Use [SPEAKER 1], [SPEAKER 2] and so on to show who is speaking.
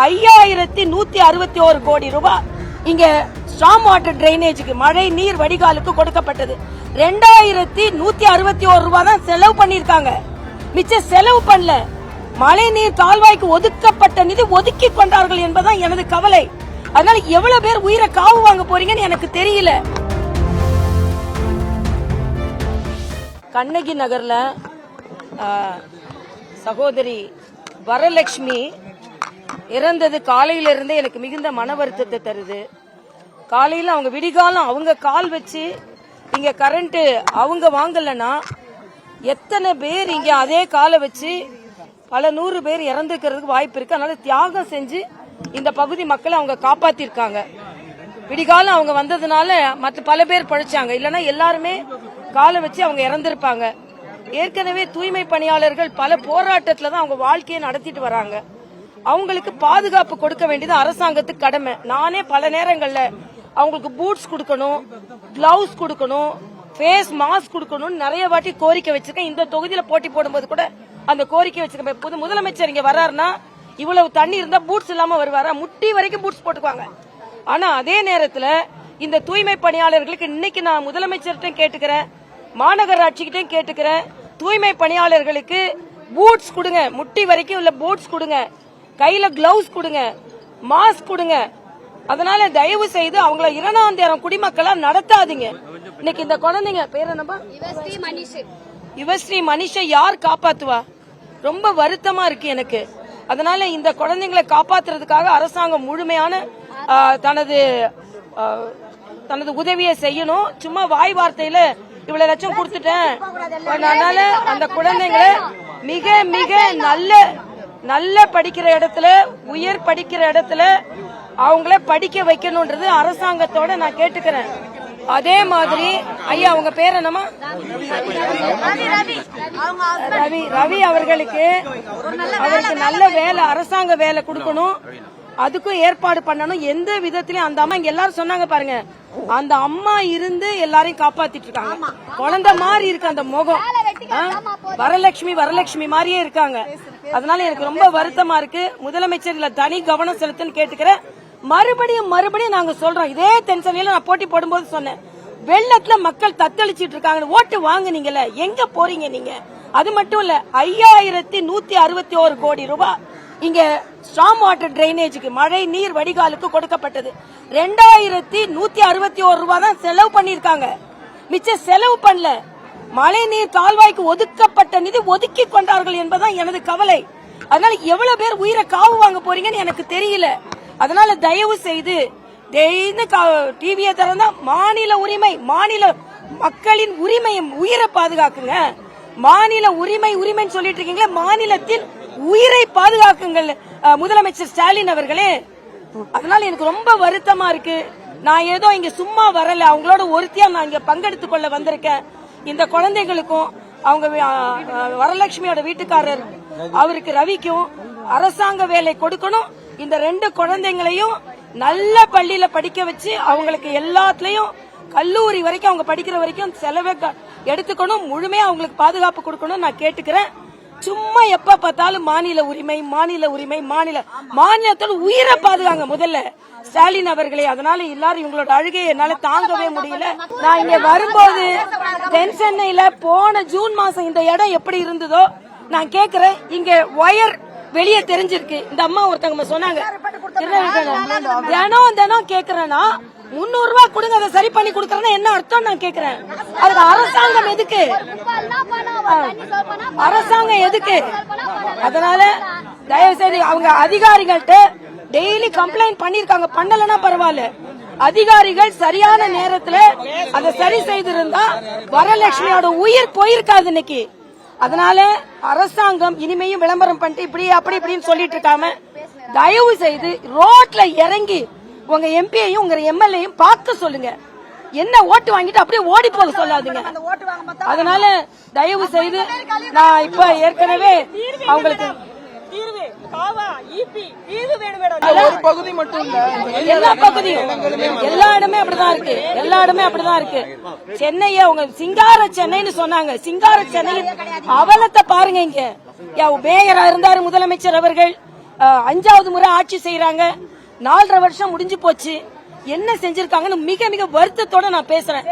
[SPEAKER 1] 5161 கோடி ரூபாய் இங்க ஸ்டாம் வாட்டர் டிரைனேஜுக்கு மழை நீர் வடிகாலுக்கு கொடுக்கப்பட்டது. 2161 ரூபாய் தான் செலவு பண்ணிருக்காங்க. மிச்ச செலவு பண்ணல. மழை நீர் கால்வாய்க்கு ஒதுக்கப்பட்ட நிதி ஒதுக்கி கொண்டார்கள் என்பதுதான் எனது கவலை. அதனால எவ்வளவு பேர் உயிரை காவு வாங்க போறீங்கன்னு எனக்கு தெரியல. கண்ணகி நகர்ல சகோதரி வரலட்சுமி இறந்தது காலையில இருந்தே எனக்கு மிகுந்த மன வருத்தத்தை தருது. காலையில அவங்க விடிகாலம் அவங்க கால் வச்சு இங்க கரண்ட் அவங்க வாங்கலன்னா எத்தனை பேர் இங்க அதே காலை வச்சு பல 100 பேர் இறந்துக்கிறதுக்கு வாய்ப்பு இருக்கு. அதனால தியாகம் செஞ்சு இந்த பகுதி மக்களை அவங்க காப்பாத்திருக்காங்க. விடிகாலம் அவங்க வந்ததுனால மற்ற பல பேர் பழிச்சாங்க. இல்லைன்னா எல்லாருமே காலை வச்சு அவங்க இறந்திருப்பாங்க. ஏற்கனவே தூய்மை பணியாளர்கள் பல போராட்டத்துல தான் அவங்க வாழ்க்கையை நடத்திட்டு வராங்க. அவங்களுக்கு பாதுகாப்பு கொடுக்க வேண்டியது அரசாங்கத்துக்கு கடமை. நானே பல நேரங்கள்ல அவங்களுக்கு பூட்ஸ் கொடுக்கணும், கிளவுஸ் கொடுக்கணும், ஃபேஸ் மாஸ்க் கொடுக்கணும் நிறைய வாட்டி கோரிக்கை வச்சிருக்கேன். இந்த தொகுதியில போட்டி போடும்போது கூட அந்த கோரிக்கை வச்சிருக்கேன். புது முதலமைச்சர் இங்க வர்றாருன்னா இவ்வளவு தண்ணி இருந்தா பூட்ஸ் இல்லாம வருவாரா? முட்டி வரைக்கும் பூட்ஸ் போட்டுக்குவாங்க. ஆனா அதே நேரத்துல இந்த தூய்மை பணியாளர்களுக்கு இன்னைக்கு நான் முதலமைச்சர்கிட்ட கேட்டுக்கிறேன், மாநகராட்சிகிட்டையும் கேட்டுக்கிறேன், தூய்மை பணியாளர்களுக்கு பூட்ஸ் கொடுங்க, முட்டி வரைக்கும் உள்ள பூட்ஸ் கொடுங்க, கையில கிளவுஸ் கொடுங்க, மாஸ்க் கொடுங்க. அதனால தயவு செய்து அவங்கள இரண்டாந்தரம் குடிமக்களா நடத்தாதீங்க. இன்னைக்கு இந்த குழந்தைங்க பேர் என்னப்பா? யுவஸ்ரீ மனிஷை யார் காப்பாத்துவா? ரொம்ப வருத்தமா இருக்கு எனக்கு. அதனால இந்த குழந்தைங்களை காப்பாத்துறதுக்காக அரசாங்கம் முழுமையான தனது உதவியை செய்யணும். சும்மா வாய் வார்த்தையில இவ்வளவு லட்சம் கொடுத்துட்டேன், அதனால அந்த குழந்தைங்களை மிக மிக நல்ல படிக்கிற இடத்துல, உயர் படிக்கிற இடத்துல அவங்கள படிக்க வைக்கணும்ன்றது அரசாங்கத்தோட நான் கேட்டுக்கிறேன். அதே மாதிரி ஐயா உங்க பேர் என்னமா? ரவி அவர்களுக்கு நல்ல வேலை, அரசாங்க வேலை கொடுக்கணும், அதுக்கும் ஏற்பாடு பண்ணணும். எந்த விதத்திலயும் அந்த அம்மா இங்க எல்லாரும் சொன்னாங்க பாருங்க, அந்த அம்மா இருந்து எல்லாரையும் காப்பாத்திட்டு இருக்காங்க. குழந்தை மாதிரி இருக்கு அந்த முகம். வரலட்சுமி மாதிரியே இருக்காங்க. அதனால எனக்கு ரொம்ப வருத்தமா இருக்கு. முதலமைச்சர் இதுல தனி கவனம் செலுத்துன்னு கேட்டுக்கிறேன். மறுபடியும் நாங்க சொல்றோம். இதே டென்ஷன்ல நான் போட்டி போடும்போது சொன்னேன், வெள்ளத்துல மக்கள் தத்தளிச்சிட்டு இருக்காங்க, ஓட்டு வாங்குனீங்கல்ல, எங்க போறீங்க நீங்க? அது மட்டும் இல்ல, 5161 கோடி ரூபாய் இங்க ஸ்டாம் வாட்டர் டிரைனேஜுக்கு மழை நீர் வடிகாலுக்கு கொடுக்கப்பட்டது. 2161 ரூபாய் தான் செலவு பண்ணிருக்காங்க. மிச்ச செலவு பண்ணல. மழை நீர் கால்வாய்க்கு ஒதுக்கப்பட்ட நிதி ஒதுக்கி கொண்டார்கள் என்பதுதான் எனது கவலை. அதனால எவ்வளவு பேர் உயிரை காவு வாங்க போறீங்கன்னு எனக்கு தெரியல. அதனால தயவு செய்து டிவியை திறந்தா மாநில உரிமை, மாநில மக்களின் உரிமையை உயிரை பாதுகாக்குங்க. மாநில உரிமைன்னு சொல்லிட்டு இருக்கீங்களே, மாநிலத்தின் உயிரை பாதுகாக்குங்கள் முதலமைச்சர் ஸ்டாலின் அவர்களே. அதனால எனக்கு ரொம்ப வருத்தமா இருக்கு. நான் ஏதோ இங்க சும்மா வரல, அவங்களோட ஒருத்தியா நான் இங்க பங்கெடுத்துக் கொள்ள வந்திருக்கேன். இந்த குழந்தைகளுக்கும் அவங்க வரலட்சுமியோட வீட்டுக்காரர் அவருக்கு ரவிக்கும் அரசாங்க வேலை கொடுக்கணும். இந்த 2 குழந்தைங்களையும் நல்ல பள்ளியில படிக்க வச்சு அவங்களுக்கு எல்லாத்துலயும் கல்லூரி வரைக்கும் அவங்க படிக்கிற வரைக்கும் செலவை எடுத்துக்கணும். முழுமையா அவங்களுக்கு பாதுகாப்பு கொடுக்கணும் நான் கேட்டுக்கிறேன். சும்மா எப்ப பார்த்தாலும் மாநிலத்தோட உயிரை பாதுகாங்க முதல்ல ஸ்டாலின் அவர்களே. அதனால எல்லாரும் இவங்களோட அழுகையை என்னால தாங்கவே முடியல. நான் இங்க வரும்போது தென் சென்னையில போன ஜூன் மாசம் இந்த இடம் எப்படி இருந்ததோ நான் கேக்குறேன். இங்க ஒயர் வெளியே தெரிஞ்சிருக்கு. இந்த அம்மா ஒருத்தவங்க சொன்னாங்க, தினம் கேக்குறேன்னா 300 ரூபாய் கொடுங்க, அதை சரி பண்ணி கொடுக்கறேன்னா என்ன அர்த்தம் நான் கேக்குறேன். அதுக்கு அரசாங்கம் எதுக்கு? அதனால தயவு செய்து அவங்க அதிகாரிகள்ட்ட டெய்லி கம்ப்ளைண்ட் பண்ணிருக்காங்க. பண்ணலன்னா பரவாயில்ல, அதிகாரிகள் சரியான நேரத்துல அதை சரி செய்திருந்தா வரலட்சுமியோட உயிர் போயிருக்காது இன்னைக்கு. அதனால அரசாங்கம் இனிமையும் விளம்பரம் பண்ணிட்டு இப்படி அப்படி இப்படின்னு சொல்லிட்டு இருக்காம தயவு செய்து ரோட்ல இறங்கி உங்க எம்பியையும் உங்க எம்எல்ஏயும் பார்க்க சொல்லுங்க. என்ன ஓட்டு வாங்கிட்டு அப்படியே ஓடி போக சொல்லாதீங்க. அதனால தயவு செய்து நான் இப்ப ஏற்கனவே அவங்களுக்கு
[SPEAKER 2] ஒரு பகுதி மட்டும் இல்ல,
[SPEAKER 1] எல்லா பகுதியும் எல்லா இடமே அப்படிதான் இருக்கு. சென்னைய உங்க சிங்கார சென்னைன்னு சொன்னாங்க. சிங்கார சென்னை அவலத்தை பாருங்க. இங்க மேயரா இருந்தாரு முதலமைச்சர் அவர்கள், 5வது முறை ஆட்சி செய்யறாங்க. 4.5 வருஷம் முடிஞ்சு போச்சு. என்ன செஞ்சிருக்காங்கன்னு மிக மிக வருத்தத்தோட நான் பேசுறேன்.